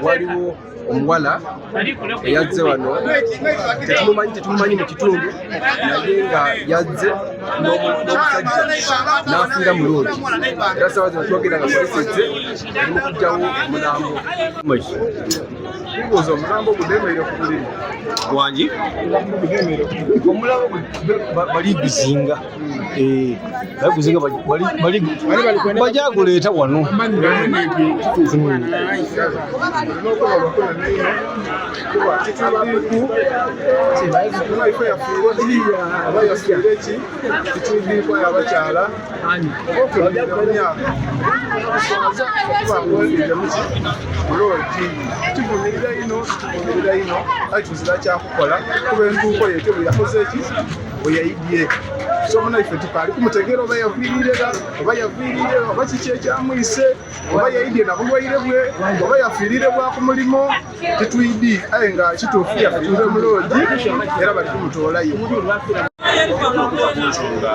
waliwo omuwala eyazze wano tetumumanyi mu kitundu naye nga yazze n'omusajja n'afiira mu loodi era sawa zino twogera nga polisi ezze erimu kujjawo omulambo kubuuza omulambo gudeemerere ku buliri wangi omulambo bali guzinga bajaguleeta wano tuzira kyakukola kuba entuuko yete bwe yakoze ki bwe yayibye so muna ife tukali kumutegeera oba yaviirira oba kiki ekyamwise oba yayidye nabulwaire bwe oba yafiirire bwa ku mulimo tetuyidi aye nga kituufu yaffe tuve mu loodi era bali kumutoolayo nga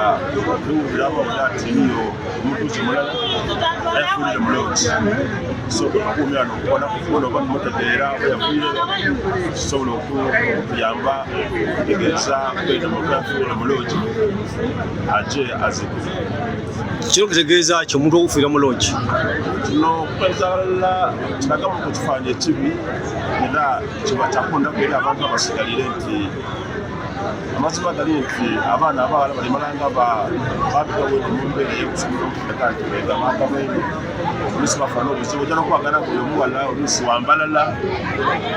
tuwuliramu atiyo omuntu kimulala ayafiirire mu loodi so tukuumira nokubona kufuna oba tumutegeera oba yafiirire tusobola okuyamba okutegeeza kwena omuntu yafiirire mu loodi aje azikwe kino kitegeeza ki omuntu okufiira mu loodi kino kukwezalala kiragamu ku kifaananyi ekibi era kiba kyakundako eri abantu abasigalire nti amazima gali nti abaana abawala balimalanga babika bwene mu mbeera y'okusobola okuteka nti begamanga bwene oluusi bafana obuzibu ojja n'okuwagana nga oyo omuwala oluusi wambalala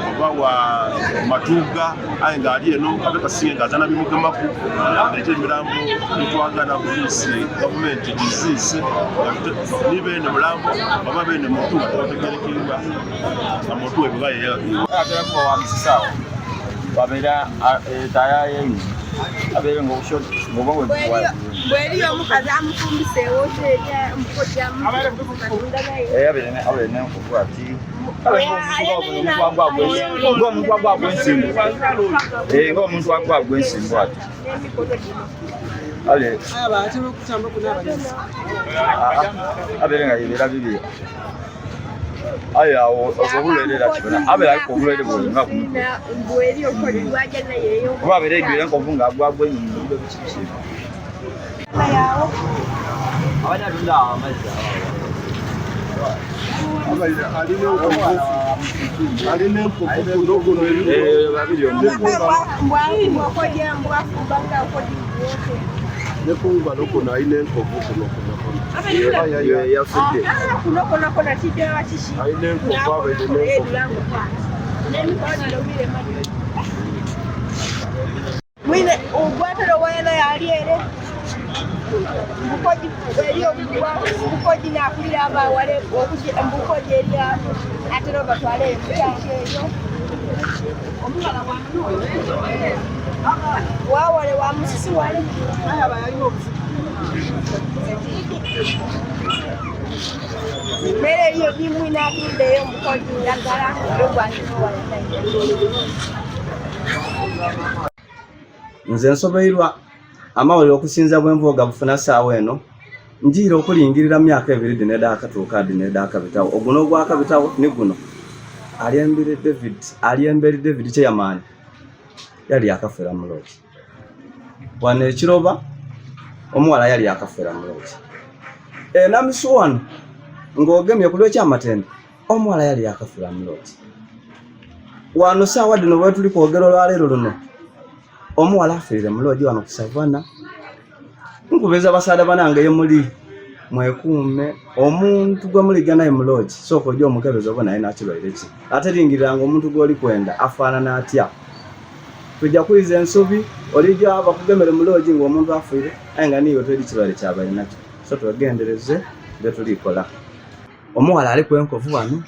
oba wa matuuga aye ng'ali eno abekasinge ng'azana bimugemaku ekyo emirambo netwagana poliisi gavumenti giziise ni beene mulambo oba beene muntu nga tebategerekerwa nga muntu we bwebayeyaterakuba wa musisaawo babeera tayayeyo abeere ng'oba bweriyo omukazi amufumbiseewo abeere nenkugu ati ng'omuntu agwagwensimbu ng'omuntu agwagwensimbu ati abeere nga yebeera bibiri aye awo obulwerera kibona abeera aliko obulwere bwonna kuba abeera egwire enkovu ng'agwagwa enyindo bikibisiibu abanyatunda amazzi alina enkovu nekunva nokuno alina enkovu kuno yafudde kuno kona kijja wakishi ayina enkoko abaire n'enkoko mwine ogwatero wayana yali ere mbukoji eri obugwa mbukoji nakulira abawale mbukoji eri atero batwale ekitanki eyo omulala wawale wa musisi wale mere iyo dimwina atundeyo mbukoji ndagala ogwatero wayana nze nsobolerwa amawulire okusinza bwenvuga bufuna saawa eno njiira okulingirira myaka 2 dine daakatuuka dine daakabitawo oguno ogwakabitawo ne guno aliyembere David Chairman yali akafera mulooki wano ekiroba omuwala yali akafera mulooki namisu wano ng'ogemye ku lw'ekyamatende omuwala yali akafera mulooki wano saawa dino bwe tuli kwogera olwaleero luno omuwala afiire muloogi wano ku Savana nkubeza basaada banange yemuli mwekuume omuntu gwe muliga naye muloogi sooka ojja omukebeza oba naye nakirwaire ki ate lingiriranga omuntu gw'oli kwenda afaanana atya tujja kuyiza ensobi olijja bakugemere muloogi ng'omuntu afiire aye nga niyo teri kirwaire kyabaire nakyo so twegendereze bye tulikola omuwala ali kwenkovu wano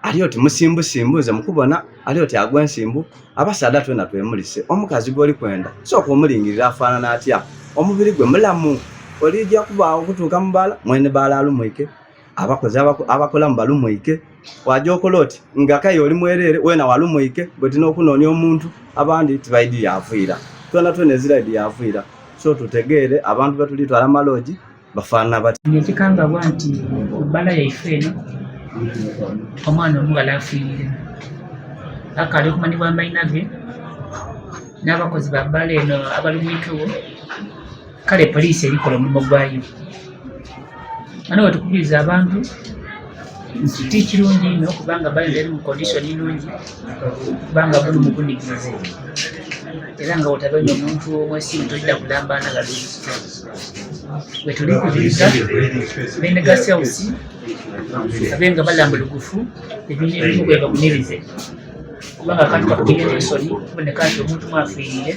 ali oti musimbusimbuze mukubona ali oti agwa ensimbu abasaada twena twemulise omukazi gw'oli kwenda sooka omulingirira afaanana atya omubiri gwe mulamu olijja kubaawo okutuuka mu baala mwene baala alumwike abakozi abakola mu balumwike wajja okola oti nga kaye oli mwerere wena walumwike bwe tina okunoonya omuntu abandi tibaidi yaviira twena eziraidi yaviira so tutegeere abantu betulitwala maloogi bafaanana bati ekikangabwa nti ebbala yaife eno omwana omuwala afiirire akali okumanibwa amayina ge n'abakozi ba bbala eno abalumwikewo kale poliisi erikola omulimu gwayo ano wetukubiriza abantu nti ti kirungi nnyo kubanga bbala eri mu kondisoni nnungi kubanga bunu mukunigize era nga wotabenya omuntu omwesimu tolida kulambana galuzi wetulikubiriza bene gasausi abenga balamba lugufu ebimu bwe bakunirize kubanga kati kakugira ensoni kuboneka nti omuntu mwafiirire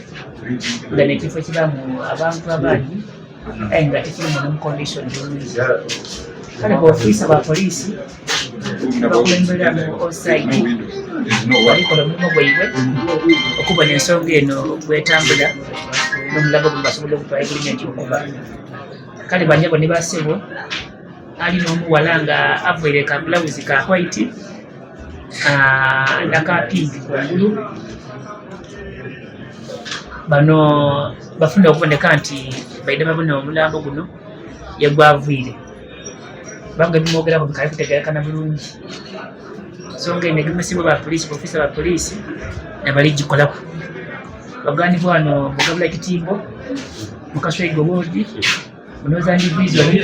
nga nekifo kiramu abantu abangi aye nga tekirimu nomukondisoni bulungi kale boofiisa ba poliisi bakulemberamu osaidi balikola omulimu gwaibwe okubona ensonga eno bwetambula n'omulago gwe basobola okutwala egulimenti okuba kale banyabo ne basebo alina omuwala nga avaire ka blouse ka white naka pink kungulu bano bafuna okuboneka nti baide babona omulambo guno yegwaviire banga bimwogerako bikali kutegerekana bulungi songa enegemesibwa ba poliisi ofisa ba poliisi nabaligikolaku baganibwa wano mugabula kitimbo mukasweigo wodi munoza ndi vizoni